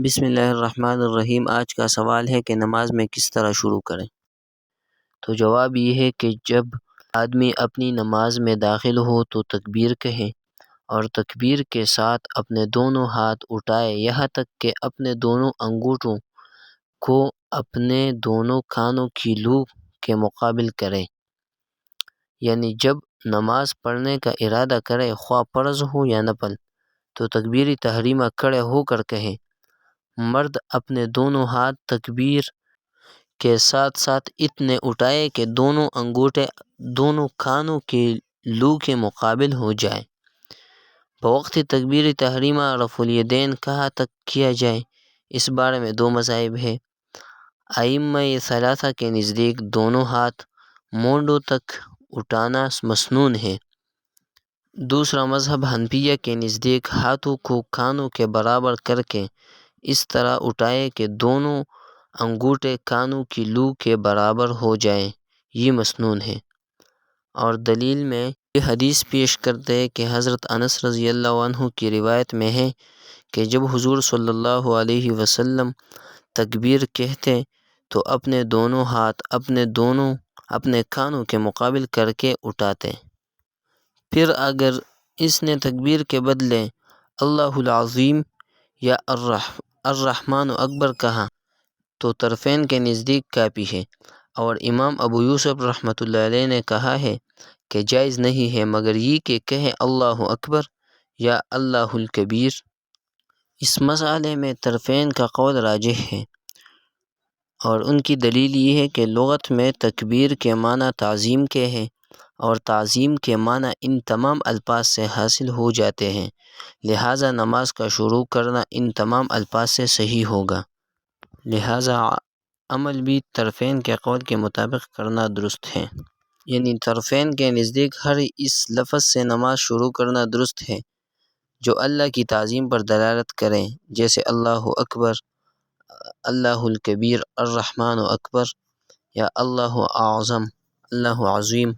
بسم اللہ الرحمن الرحیم۔ آج کا سوال ہے کہ نماز میں کس طرح شروع کریں؟ تو جواب یہ ہے کہ جب آدمی اپنی نماز میں داخل ہو تو تکبیر کہے اور تکبیر کے ساتھ اپنے دونوں ہاتھ اٹھائے یہاں تک کہ اپنے دونوں انگوٹھوں کو اپنے دونوں کانوں کی لو کے مقابل کرے، یعنی جب نماز پڑھنے کا ارادہ کرے خواہ فرض ہو یا نفل تو تکبیر تحریمہ کھڑے ہو کر کہے۔ مرد اپنے دونوں ہاتھ تکبیر کے ساتھ ساتھ اتنے اٹھائے کہ دونوں انگوٹھے دونوں کانوں کے لو کے مقابل ہو جائے۔ بوقت تکبیر تحریمہ رفع الیدین کہاں تک کیا جائے، اس بارے میں دو مذاہب ہے۔ ائمہ ثلاثہ کے نزدیک دونوں ہاتھ مونڈوں تک اٹھانا مسنون ہے۔ دوسرا مذہب حنفیہ کے نزدیک ہاتھوں کو کانوں کے برابر کر کے اس طرح اٹھائے کہ دونوں انگوٹھے کانوں کی لو کے برابر ہو جائیں، یہ مسنون ہے۔ اور دلیل میں یہ حدیث پیش کرتے ہیں کہ حضرت انس رضی اللہ عنہ کی روایت میں ہے کہ جب حضور صلی اللہ علیہ وسلم تکبیر کہتے تو اپنے دونوں ہاتھ اپنے کانوں کے مقابل کر کے اٹھاتے، پھر اگر اس نے تکبیر کے بدلے اللہ العظیم یا الرحمن اکبر کہا تو طرفین کے نزدیک کافی ہے۔ اور امام ابو یوسف رحمۃ اللہ علیہ نے کہا ہے کہ جائز نہیں ہے مگر یہ کہ کہے اللہ اکبر یا اللہ الکبیر۔ اس مسئلے میں طرفین کا قول راجح ہے اور ان کی دلیل یہ ہے کہ لغت میں تکبیر کے معنی تعظیم کے ہے اور تعظیم کے معنی ان تمام الفاظ سے حاصل ہو جاتے ہیں، لہٰذا نماز کا شروع کرنا ان تمام الفاظ سے صحیح ہوگا، لہٰذا عمل بھی طرفین کے قول کے مطابق کرنا درست ہے۔ یعنی طرفین کے نزدیک ہر اس لفظ سے نماز شروع کرنا درست ہے جو اللہ کی تعظیم پر دلالت کریں، جیسے اللہ اکبر، اللہ الکبیر، الرحمن اکبر یا اللہ اعظم، اللہ عظیم۔